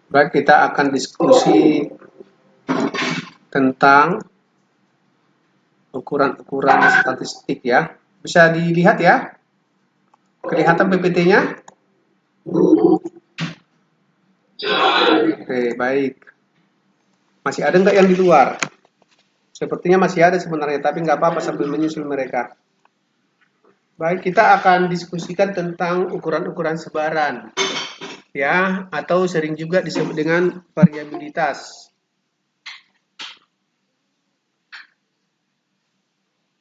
Baik, kita akan diskusi tentang ukuran-ukuran statistik ya. Bisa dilihat ya, kelihatan PPT-nya? Oke, baik. Masih ada nggak yang di luar? Sepertinya masih ada sebenarnya, tapi nggak apa-apa sambil menyusul mereka. Baik, kita akan diskusikan tentang ukuran-ukuran sebaran, ya, atau sering juga disebut dengan variabilitas.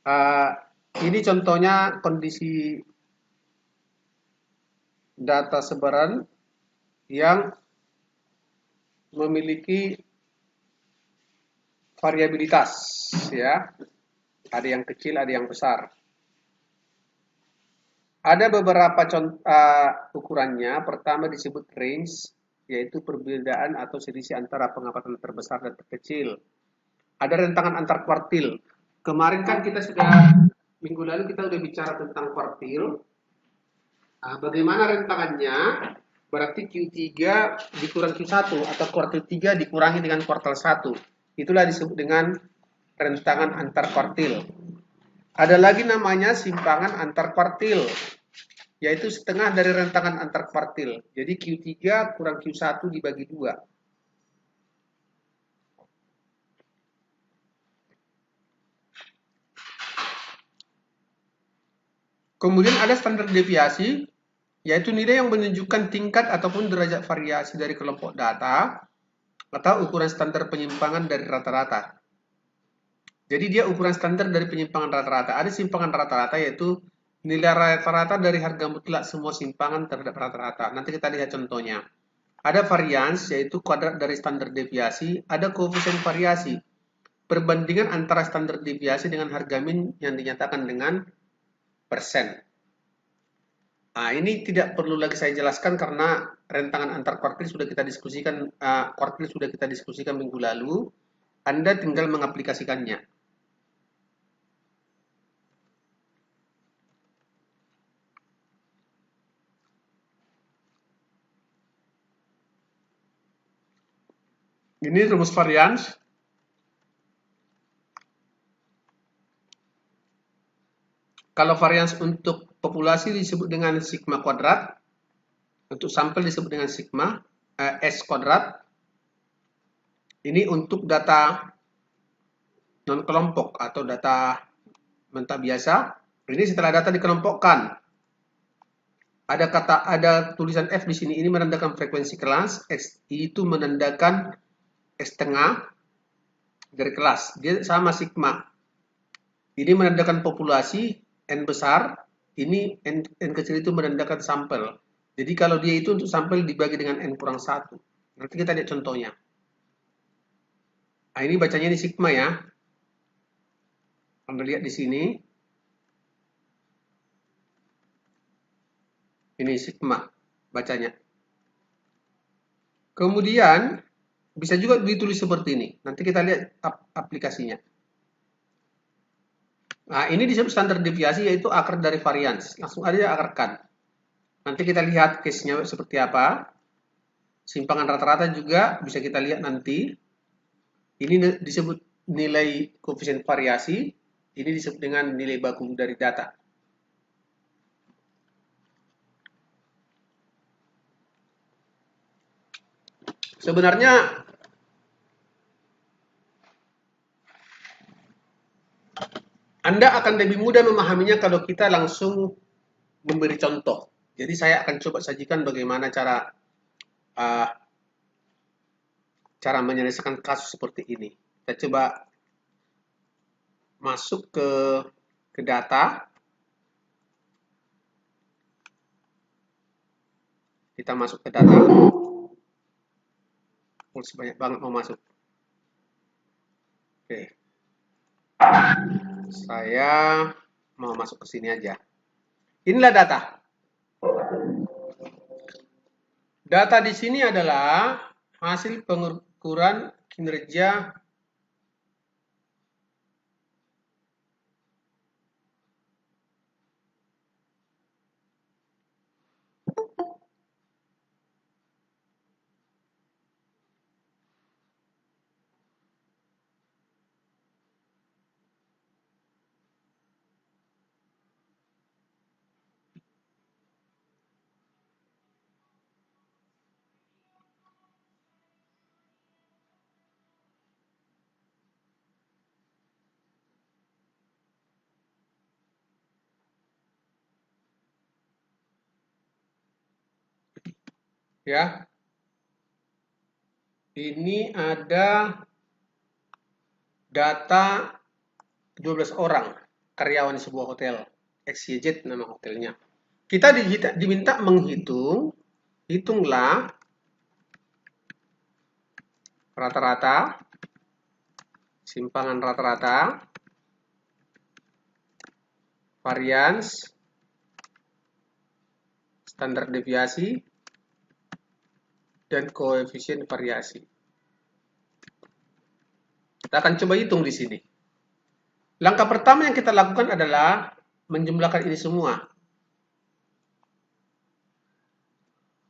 Uh, ini contohnya kondisi data sebaran yang memiliki variabilitas, ya. Ada yang kecil, ada yang besar. Ada beberapa contoh ukurannya. Pertama disebut range, yaitu perbedaan atau selisih antara pengamatan terbesar dan terkecil. Ada rentangan antar kuartil. Kemarin kan kita sudah minggu lalu kita sudah bicara tentang kuartil. Bagaimana rentangannya? Berarti Q3 dikurang Q1 atau kuartil 3 dikurangi dengan kuartal 1. Itulah disebut dengan rentangan antar kuartil. Ada lagi namanya simpangan antar kuartil, yaitu setengah dari rentangan antar kuartil. Jadi Q3 kurang Q1 dibagi 2. Kemudian ada standar deviasi, yaitu nilai yang menunjukkan tingkat ataupun derajat variasi dari kelompok data atau ukuran standar penyimpangan dari rata-rata. Jadi dia ukuran standar dari penyimpangan rata-rata. Ada simpangan rata-rata yaitu nilai rata-rata dari harga mutlak semua simpangan terhadap rata-rata. Nanti kita lihat contohnya. Ada varians yaitu kuadrat dari standar deviasi, ada koefisien variasi. Perbandingan antara standar deviasi dengan harga min yang dinyatakan dengan persen. Nah, ini tidak perlu lagi saya jelaskan karena rentangan antar kuartil sudah kita diskusikan, minggu lalu. Anda tinggal mengaplikasikannya. Ini rumus varians. Kalau varians untuk populasi disebut dengan sigma kuadrat, untuk sampel disebut dengan sigma S kuadrat. Ini untuk data non kelompok atau data mentah biasa. Ini setelah data dikelompokkan. Ada tulisan F di sini. Ini menandakan frekuensi kelas, X itu menandakan X tengah dari kelas. Dia sama sigma. Ini menandakan populasi N besar, ini N kecil itu menandakan sampel. Jadi kalau dia itu untuk sampel dibagi dengan N kurang 1. Nanti kita lihat contohnya. Nah, ini bacanya ini sigma ya. Anda lihat di sini. Ini sigma bacanya. Kemudian bisa juga ditulis seperti ini. Nanti kita lihat aplikasinya. Nah, ini disebut standar deviasi yaitu akar dari varians. Langsung aja akarkan. Nanti kita lihat case-nya seperti apa. Simpangan rata-rata juga bisa kita lihat nanti. Ini disebut nilai koefisien variasi. Ini disebut dengan nilai baku dari data. Sebenarnya Anda akan lebih mudah memahaminya kalau kita langsung memberi contoh. Jadi saya akan coba sajikan bagaimana uh, cara menyelesaikan kasus seperti ini. Kita coba masuk ke data. Kita masuk ke data. Banyak banget mau masuk. Oke. Saya mau masuk ke sini aja. Inilah data. Data di sini adalah hasil pengukuran kinerja Ya. Ini ada data 12 orang karyawan sebuah hotel. XYZ nama hotelnya. Kita diminta menghitung, hitunglah rata-rata, simpangan rata-rata, varians, standar deviasi, dan koefisien variasi. Kita akan coba hitung di sini. Langkah pertama yang kita lakukan adalah menjumlahkan ini semua.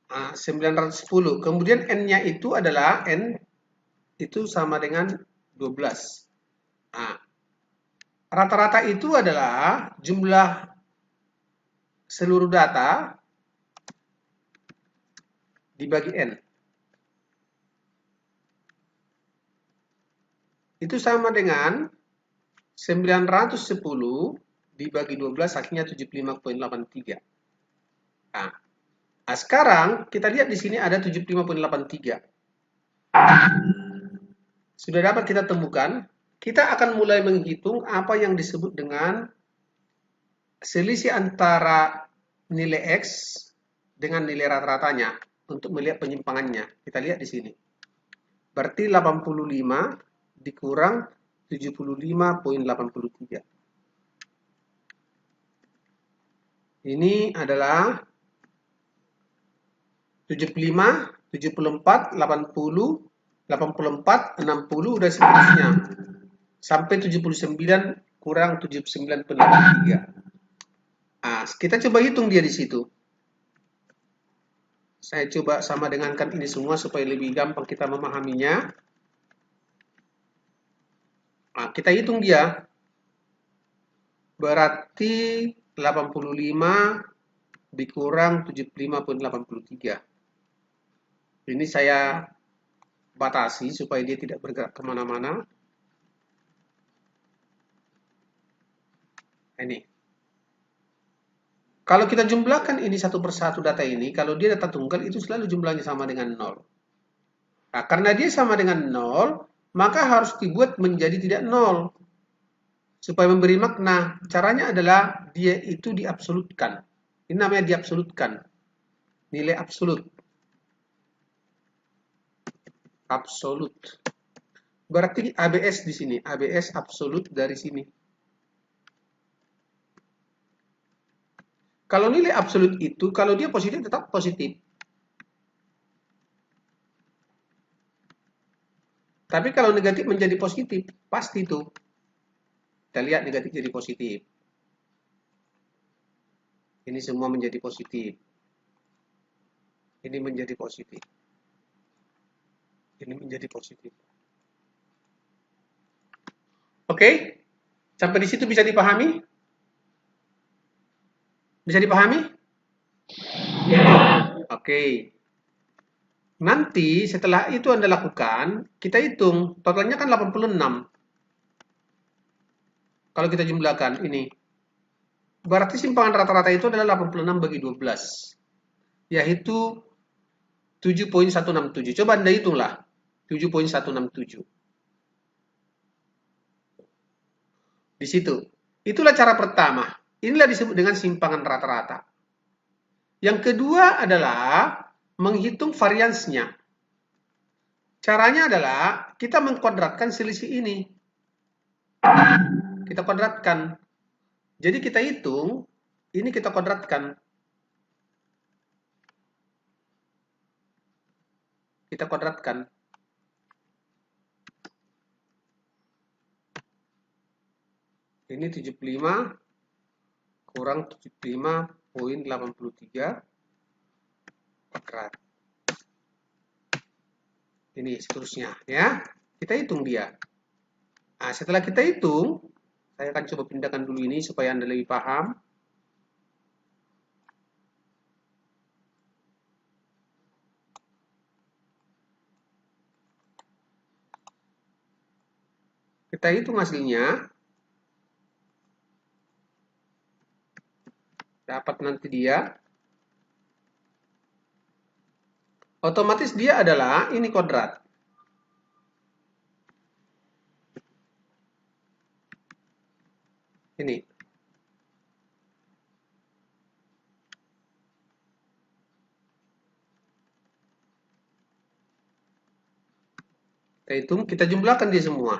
910. Kemudian N-nya itu adalah N itu sama dengan 12. Rata-rata itu adalah jumlah seluruh data dibagi N. Itu sama dengan 910 dibagi 12 hasilnya 75,83. Nah, sekarang kita lihat di sini ada 75,83. Sudah dapat kita temukan. Kita akan mulai menghitung apa yang disebut dengan selisih antara nilai X dengan nilai rata-ratanya untuk melihat penyimpangannya. Kita lihat di sini. Berarti 85 dikurang 75,83. Ini adalah 75, 74, 80, 84, 60, dan seterusnya. Sampai 79 kurang 79,83. Kita coba hitung dia di situ. Saya coba sama dengankan ini semua supaya lebih gampang kita memahaminya. Kita hitung dia. Berarti 85 dikurang 75,83. Ini saya batasi supaya dia tidak bergerak kemana-mana. Ini. Kalau kita jumlahkan ini satu persatu data ini, kalau dia data tunggal itu selalu jumlahnya sama dengan 0. Nah, karena dia sama dengan 0, maka harus dibuat menjadi tidak 0. Supaya memberi makna, caranya adalah dia itu diabsolutkan. Ini namanya diabsolutkan. Nilai absolut. Absolut. Berarti ABS di sini. ABS absolut dari sini. Kalau nilai absolut itu, kalau dia positif tetap positif. Tapi kalau negatif menjadi positif, pasti itu. Kita lihat negatif jadi positif. Ini semua menjadi positif. Ini menjadi positif. Ini menjadi positif. Oke? Sampai di situ bisa dipahami? Bisa dipahami? Oke. Nanti setelah itu Anda lakukan, kita hitung. Totalnya kan 86. Kalau kita jumlahkan ini. Berarti simpangan rata-rata itu adalah 86 bagi 12. Yaitu 7,167. Coba Anda hitunglah. 7,167. Di situ. Itulah cara pertama. Inilah disebut dengan simpangan rata-rata. Yang kedua adalah menghitung variansnya. Caranya adalah kita mengkuadratkan selisih ini. Kita kuadratkan. Jadi kita hitung, ini kita kuadratkan. Kita kuadratkan. Ini 75 kurang 75,83 kuadrat. Ini seterusnya ya. Kita hitung dia. Nah, setelah kita hitung, saya akan coba pindahkan dulu ini supaya Anda lebih paham. Kita hitung hasilnya. Dapat nanti dia Otomatis dia adalah ini kuadrat. Ini. Kita hitung, kita jumlahkan dia semua.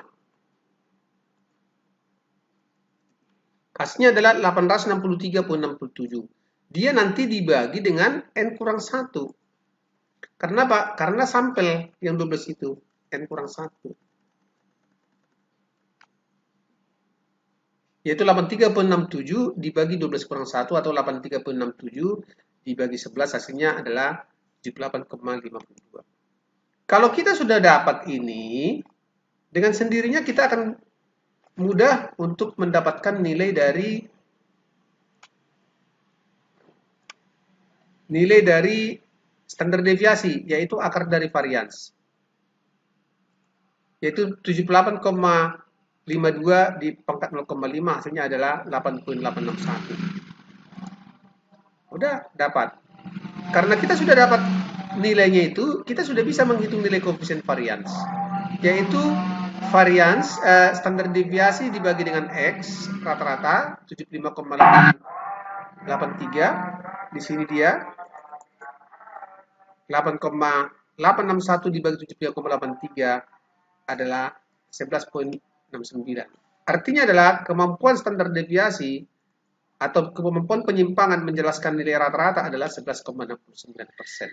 Hasilnya adalah 863,67. Dia nanti dibagi dengan N kurang 1. Karena apa? Karena sampel yang 12 itu. N kurang 1. Yaitu 83,67 dibagi 12 kurang 1 atau 83,67 dibagi 11 hasilnya adalah 78,52. Kalau kita sudah dapat ini, dengan sendirinya kita akan mudah untuk mendapatkan nilai dari standar deviasi, yaitu akar dari varians. Yaitu 78,52 di pangkat 0,5 hasilnya adalah 8,861. Udah dapat. Karena kita sudah dapat nilainya itu, kita sudah bisa menghitung nilai koefisien varians. Yaitu varians standar deviasi dibagi dengan X rata-rata 75,83. Di sini dia 8,861 dibagi 73,83 adalah 11,69. Artinya adalah kemampuan standar deviasi atau kemampuan penyimpangan menjelaskan nilai rata-rata adalah 11,69%.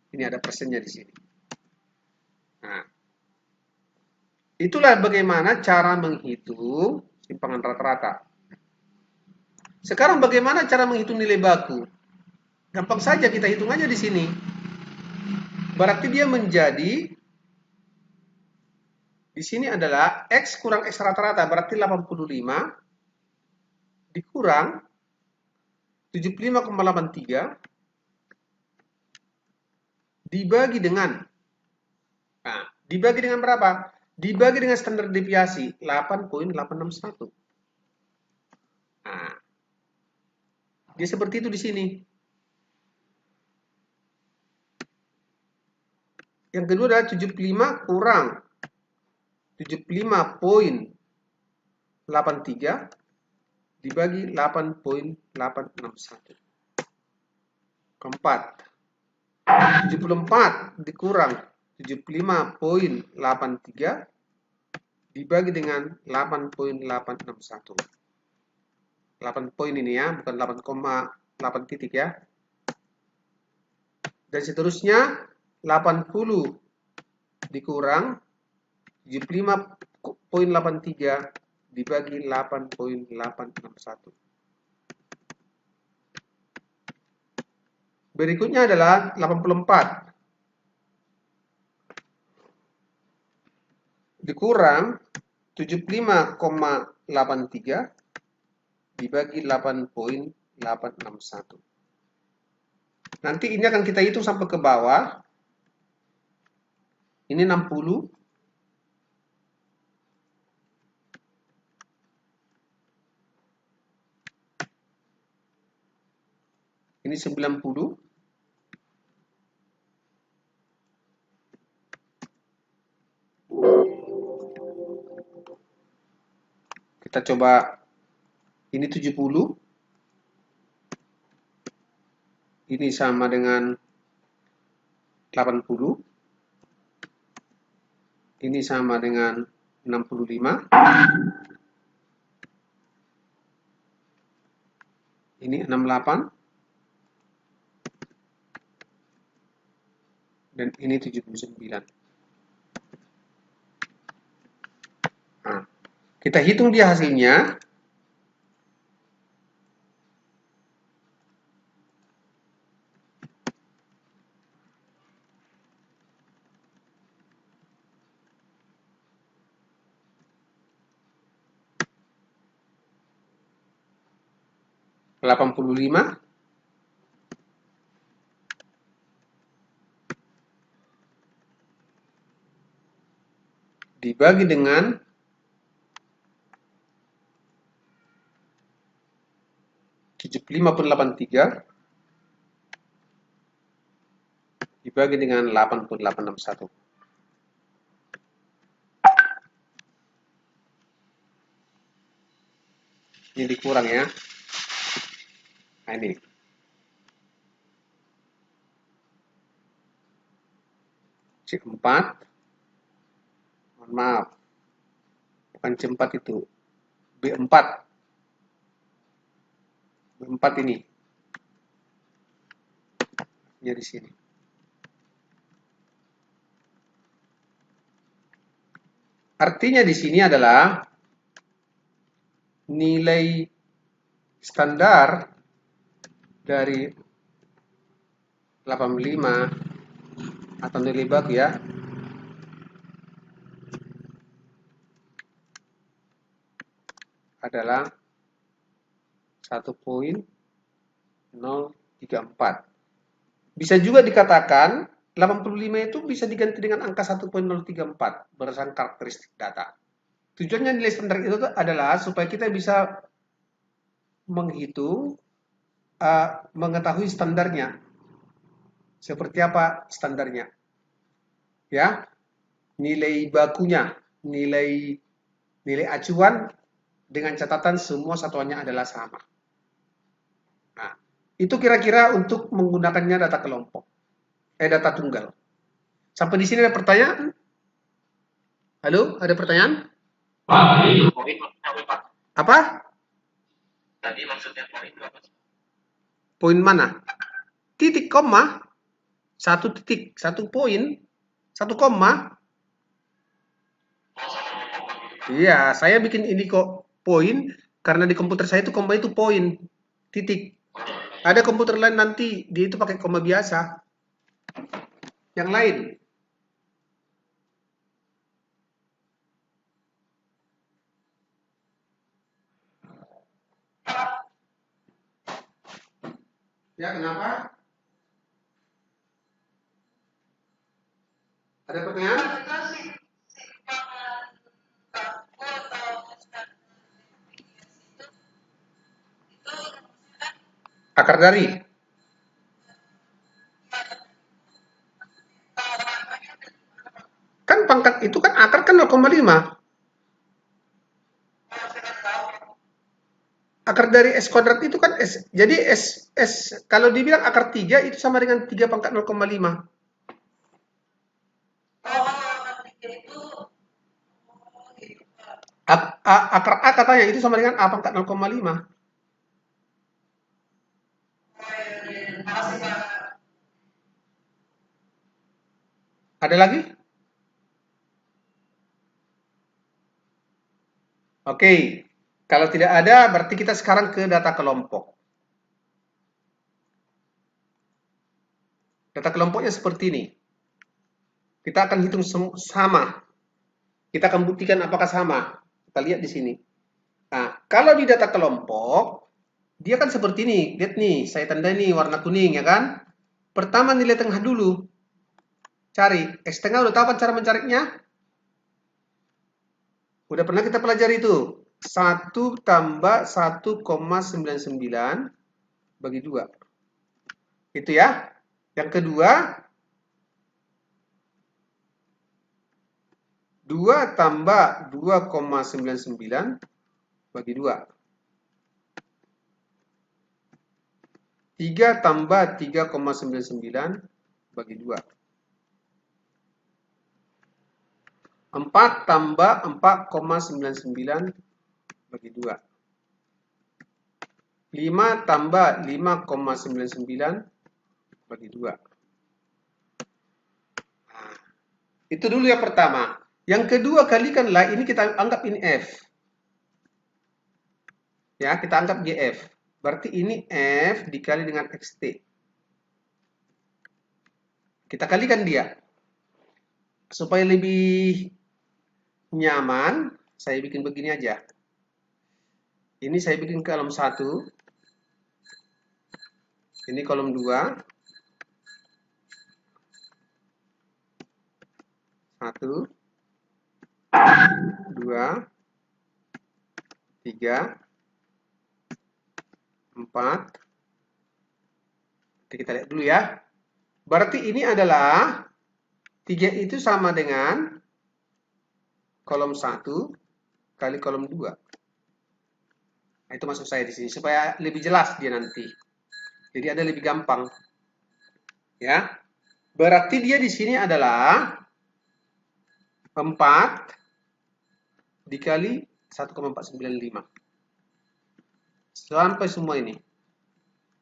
Ini ada persennya di sini. Nah, itulah bagaimana cara menghitung simpangan rata-rata. Sekarang bagaimana cara menghitung nilai baku? Gampang saja, kita hitung aja di sini. Berarti dia menjadi di sini adalah X kurang X rata-rata, berarti 85 dikurang 75,83 dibagi dengan dibagi dengan berapa? Dibagi dengan standar deviasi 8,861. Nah, dia seperti itu di sini. Yang kedua adalah 75 kurang 75,83 dibagi 8,861. Keempat, 74 dikurang 75,83 dibagi dengan 8,861. 8 poin ini ya, bukan 8,8 titik ya. Dan seterusnya 80 dikurang 75,83 dibagi 8,861. Berikutnya adalah 84 dikurang 75,83 dibagi 8,861. Nanti ini akan kita hitung sampai ke bawah. Ini 60. Ini 90. Kita coba ini 70. Ini sama dengan 80. Ini sama dengan 65. Ini 68. Dan ini 79. Nah, kita hitung dia hasilnya. (85) dibagi dengan 75,83 dibagi dengan 8861. Ini dikurang ya. Nah, ini. C4. Mohon maaf. Bukan C4 itu. B4. B4 ini. Ya di sini. Artinya di sini adalah nilai standar dari 85 atau nilai baku ya, adalah 1.034. Bisa juga dikatakan 85 itu bisa diganti dengan angka 1.034 berdasarkan karakteristik data. Tujuannya nilai standar itu adalah supaya kita bisa menghitung, mengetahui standarnya. Seperti apa standarnya? Ya, nilai bakunya, nilai acuan dengan catatan semua satuannya adalah sama. Nah, itu kira-kira untuk menggunakannya data kelompok, data tunggal. Sampai di sini ada pertanyaan? Halo, ada pertanyaan? Apa? Tadi maksudnya poin apa? Poin mana? Titik koma, satu titik, satu poin, satu koma. Iya, saya bikin ini kok poin karena di komputer saya itu koma itu poin, titik. Ada komputer lain nanti dia itu pakai koma biasa. Yang lain. Ya, kenapa? Ada pertanyaan? Akar dari. Kan pangkat itu kan akar kan 0,5. Akar dari S kuadrat itu kan S. Jadi S kalau dibilang akar 3 itu sama dengan 3 pangkat 0,5. Akar A katanya itu sama dengan A pangkat 0,5. Ada lagi? Oke. Kalau tidak ada, berarti kita sekarang ke data kelompok. Data kelompoknya seperti ini. Kita akan hitung sama. Kita akan buktikan apakah sama. Kita lihat di sini. Nah, kalau di data kelompok, dia kan seperti ini. Lihat nih, saya tanda ini warna kuning ya kan. Pertama nilai tengah dulu. Cari. X tengah udah tahu kan cara mencarinya? Udah pernah kita pelajari itu. 1 tambah 1,99 bagi 2. Itu ya. Yang kedua, 2 tambah 2,99 bagi 2. 3 tambah 3,99 bagi 2. 4 tambah 4,99 bagi 2. 5 tambah 5,99 bagi 2. Nah, itu dulu yang pertama. Yang kedua kalikanlah, ini kita anggap ini F. Ya, kita anggap GF. Berarti ini F dikali dengan XT. Kita kalikan dia. Supaya lebih nyaman, saya bikin begini aja. Ini saya bikin kolom 1. Ini kolom 2. 1, 2, 3, 4. Kita lihat dulu ya. Berarti ini adalah 3 itu sama dengan kolom 1 kali kolom 2. Nah, itu maksud saya di sini supaya lebih jelas dia nanti. Jadi ada lebih gampang. Ya. Berarti dia di sini adalah 4 dikali 1,495. Sampai semua ini.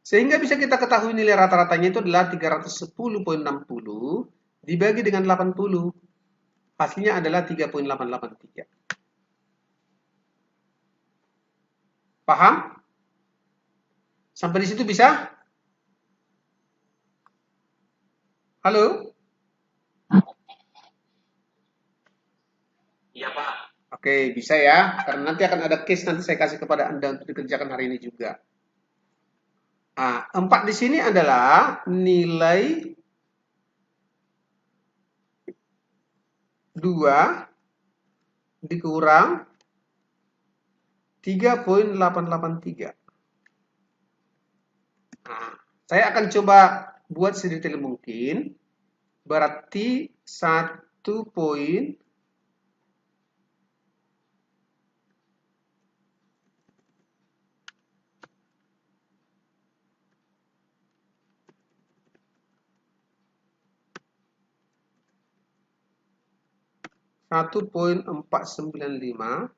Sehingga bisa kita ketahui nilai rata-ratanya itu adalah 310,60 dibagi dengan 80. Hasilnya adalah 3,883. Paham? Sampai di situ bisa? Halo? Iya, Pak. Oke, bisa ya. Karena nanti akan ada case nanti saya kasih kepada Anda untuk dikerjakan hari ini juga. Nah, 4 di sini adalah nilai 2 dikurang 3,883. Nah, saya akan coba buat sedetail mungkin. Berarti 1 poin 1,495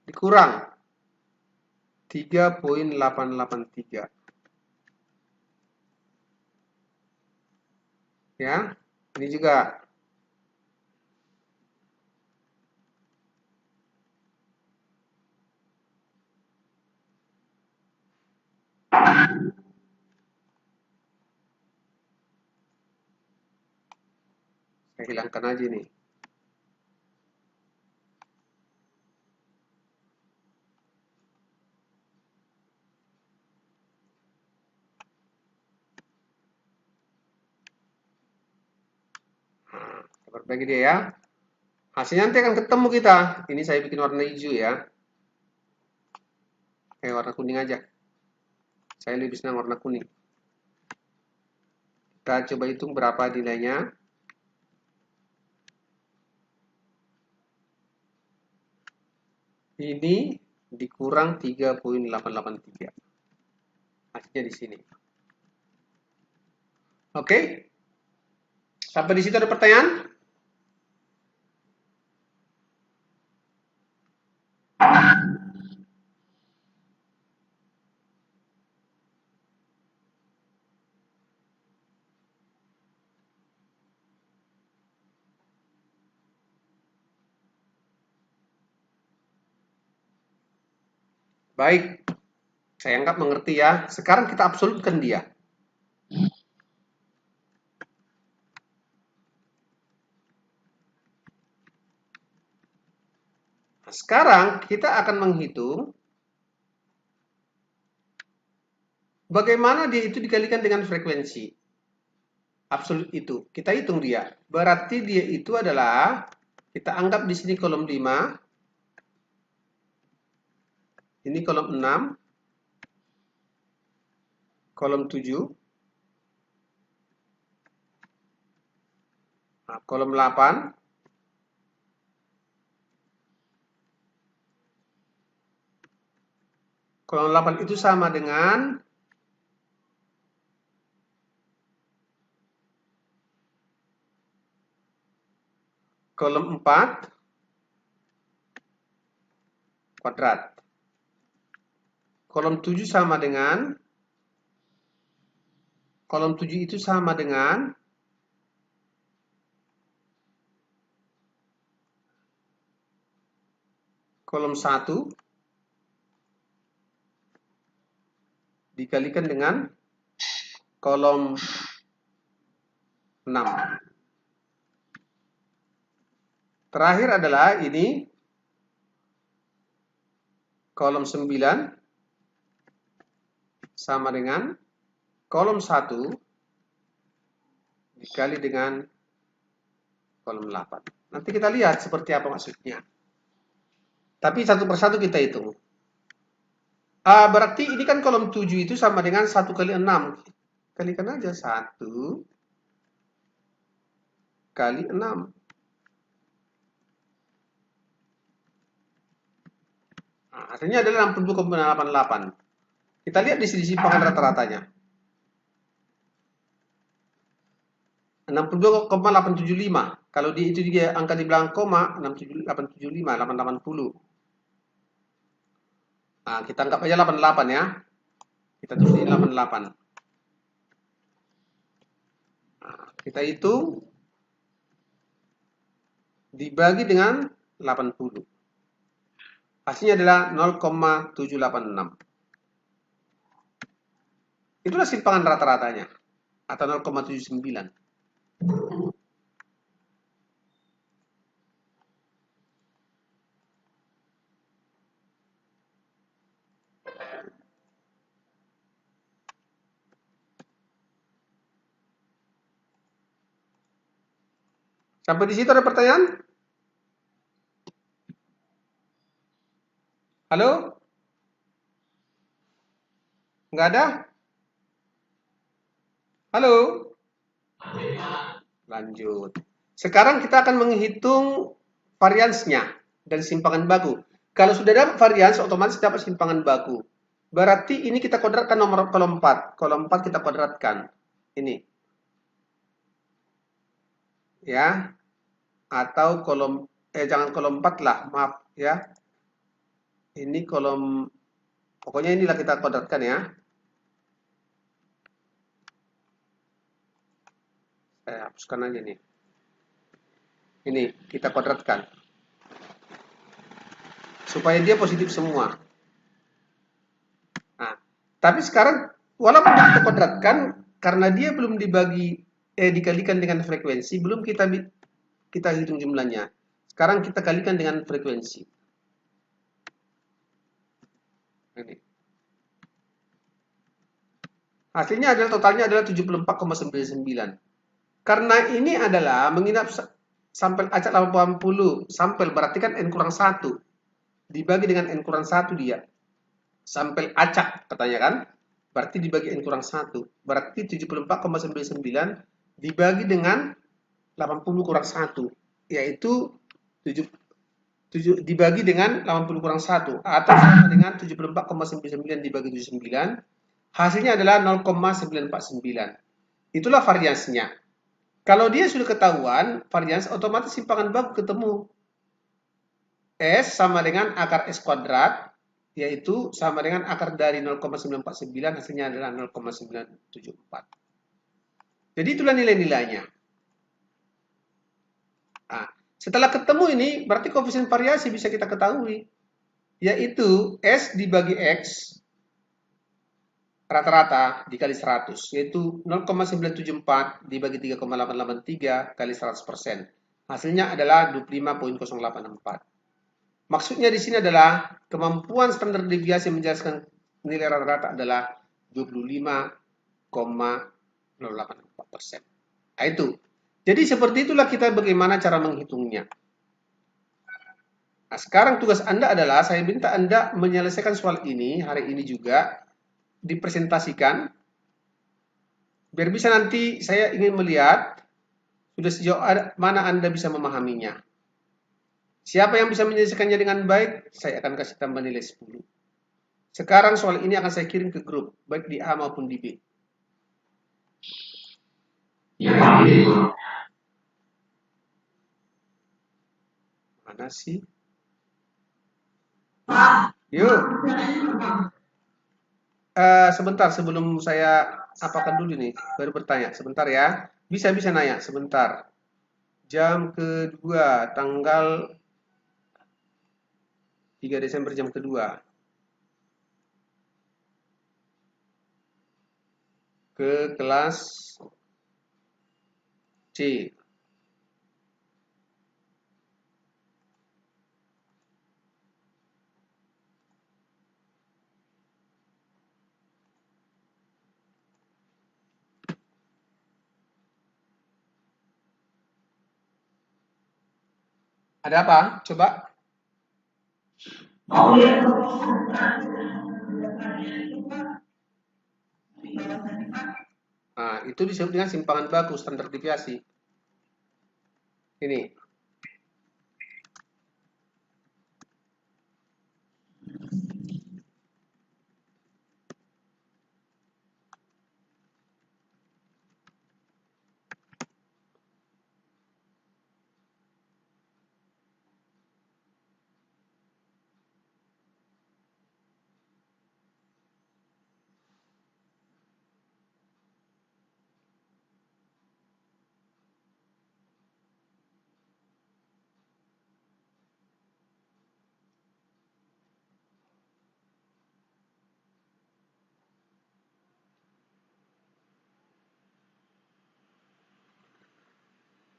dikurang 3,883. Ya, ini juga. Saya hilangkan aja nih. Nah, kita perbagi dia ya. Hasilnya nanti akan ketemu kita. Ini saya bikin warna hijau ya. Kayak warna kuning aja. Saya lebih senang warna kuning. Kita coba hitung berapa nilainya. Ini dikurang 3,883. Hasilnya di sini. Oke? Sampai di situ ada pertanyaan? Baik. Saya anggap mengerti ya. Sekarang kita absolutkan dia. Nah, sekarang kita akan menghitung bagaimana dia itu dikalikan dengan frekuensi. Absolut itu. Kita hitung dia. Berarti dia itu adalah, kita anggap di sini kolom 5. Ini kolom 6. Kolom 7. Nah, kolom 8. Kolom 8 itu sama dengan kolom 4 kuadrat. Kolom 7 sama dengan, kolom 7 itu sama dengan kolom 1 dikalikan dengan kolom 6. Terakhir adalah ini kolom 9 sama dengan kolom 1 dikali dengan kolom 8. Nanti kita lihat seperti apa maksudnya. Tapi satu persatu kita hitung. Berarti ini kan kolom 7 itu sama dengan 1 kali 6. Kalikan aja 1 kali 6. Nah, hasilnya adalah 62,88. Kita lihat di sini simpangan rata-ratanya. 62,875. Kalau di itu dia angka di belakang koma 875, 880. Nah, kita anggap aja 88 ya. Kita tulis di 88. Nah, kita hitung dibagi dengan 80. Hasilnya adalah 0,786. Itulah simpangan rata-ratanya atau 0,79. Sampai di situ ada pertanyaan? Halo? Nggak ada? Halo? Lanjut. Sekarang kita akan menghitung variansnya dan simpangan baku. Kalau sudah dapat varians, otomatis dapat simpangan baku. Berarti ini kita kuadratkan nomor kolom 4. Kolom 4 kita kuadratkan. Ini. Ya. Atau kolom, jangan kolom 4 lah, maaf ya. Ini kolom, pokoknya inilah kita kuadratkan ya. Saya hapuskan aja nih. Ini kita kuadratkan. Supaya dia positif semua. Nah, tapi sekarang walaupun kita kuadratkan, karena dia belum dikalikan dengan frekuensi, belum kita hitung jumlahnya. Sekarang kita kalikan dengan frekuensi. Ini. Hasilnya adalah totalnya adalah 74,99. Karena ini adalah menginap sampel acak 80 sampel, berarti kan N kurang 1. Dibagi dengan N kurang 1 dia. Sampel acak katanya kan. Berarti dibagi N kurang 1. Berarti 74,99 dibagi dengan 80 kurang 1. Yaitu 7 dibagi dengan 80 kurang 1. Atau sama dengan 74,99 dibagi 79. Hasilnya adalah 0,949. Itulah variansnya. Kalau dia sudah ketahuan, varians otomatis simpangan baku ketemu. S sama dengan akar S kuadrat, yaitu sama dengan akar dari 0,949, hasilnya adalah 0,974. Jadi itulah nilai-nilainya. Nah, setelah ketemu ini, berarti koefisien variasi bisa kita ketahui, yaitu S dibagi X, rata-rata dikali 100, yaitu 0,974 dibagi 3,883 kali 100%. Hasilnya adalah 25,084. Maksudnya di sini adalah kemampuan standar deviasi menjelaskan nilai rata-rata adalah 25,084%. Nah, itu. Jadi seperti itulah kita bagaimana cara menghitungnya. Nah, sekarang tugas Anda adalah saya minta Anda menyelesaikan soal ini hari ini juga, dipresentasikan, biar bisa nanti saya ingin melihat sudah sejauh mana Anda bisa memahaminya. Siapa yang bisa menyelesaikannya dengan baik, saya akan kasih tambah nilai 10. Sekarang soal ini akan saya kirim ke grup, baik di A maupun di B. Mana sih? Yuk. Sebentar sebelum saya apakan dulu nih, baru bertanya. Sebentar ya. Bisa nanya sebentar. Jam kedua, tanggal 3 Desember jam kedua. Ke kelas C. Ada apa? Coba. Nah, itu disebut dengan simpangan baku standar deviasi. Ini.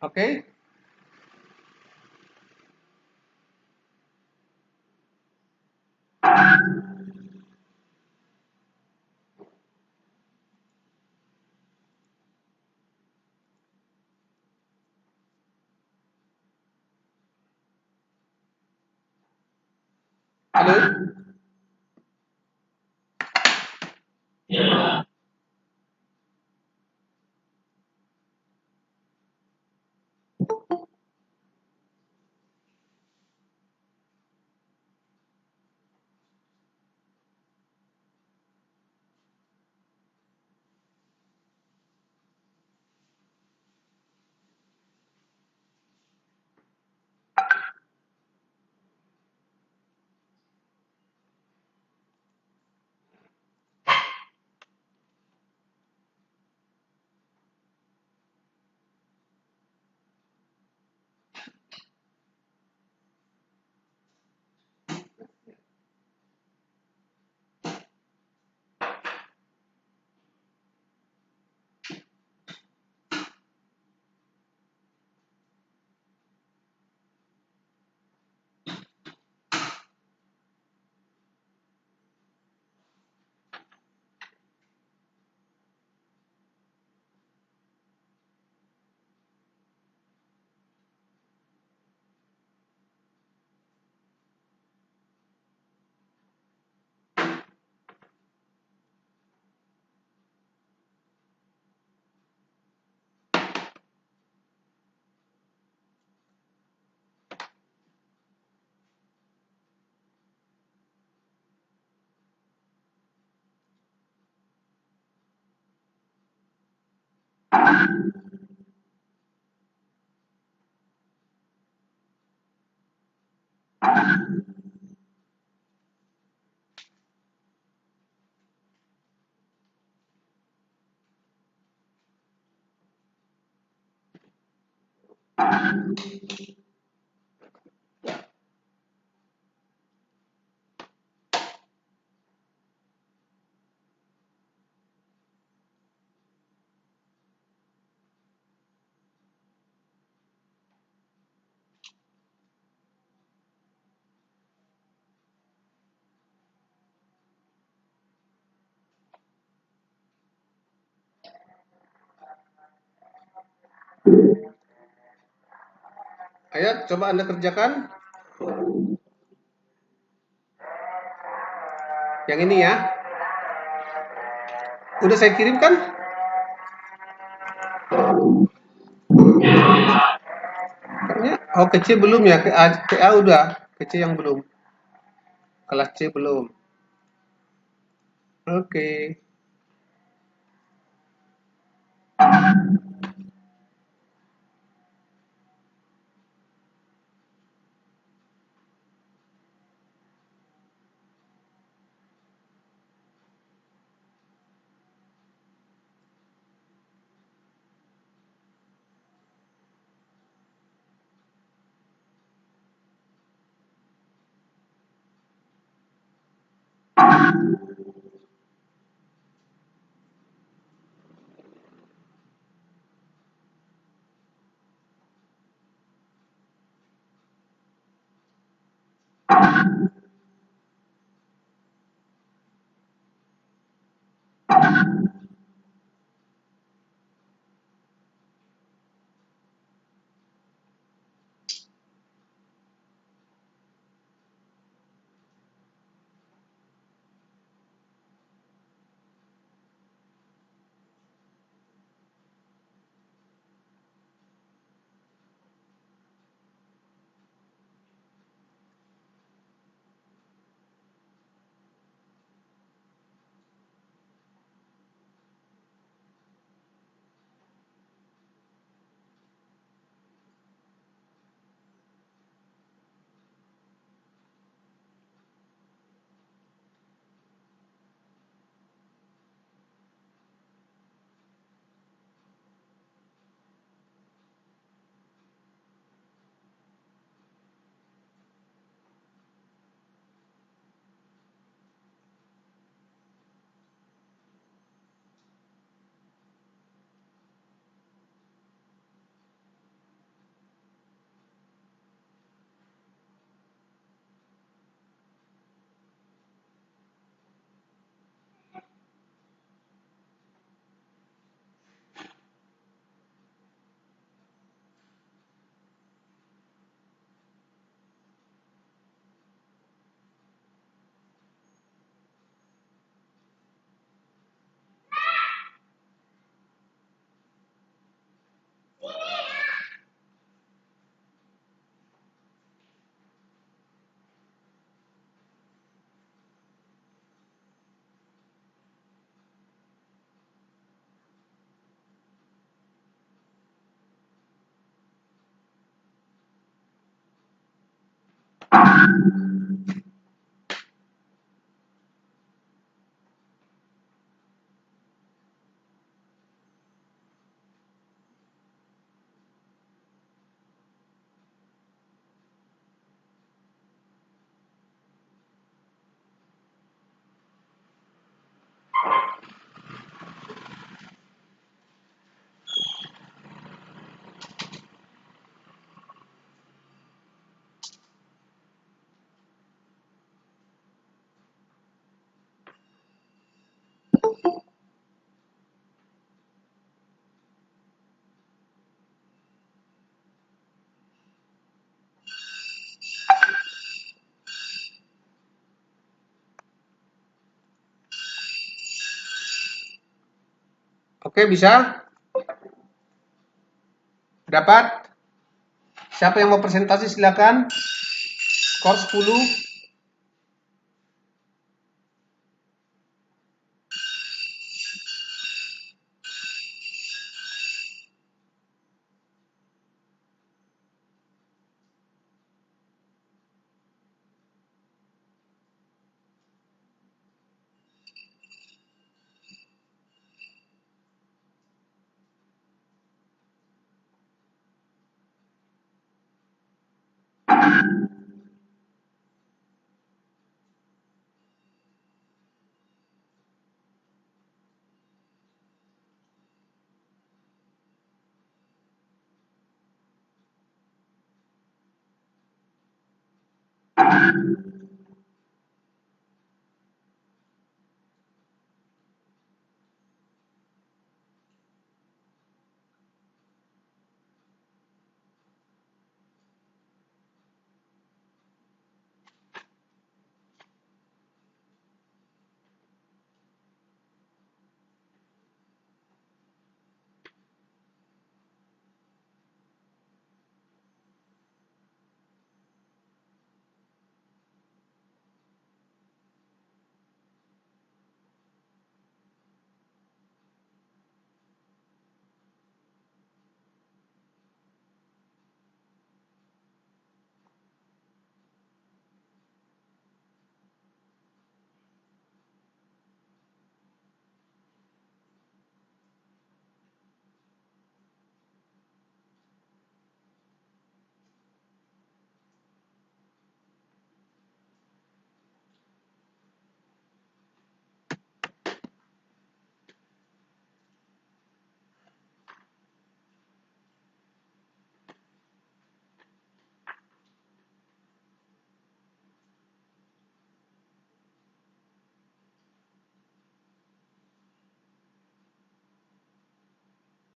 Oke. Halo? Ayo, coba Anda kerjakan. Yang ini ya. Udah saya kirimkan? Kayaknya, oh ke C belum ya? Ke A udah. Ke C yang belum. Kelas C belum. Oke. Oke, bisa? Dapat? Siapa yang mau presentasi silakan. Skor 10.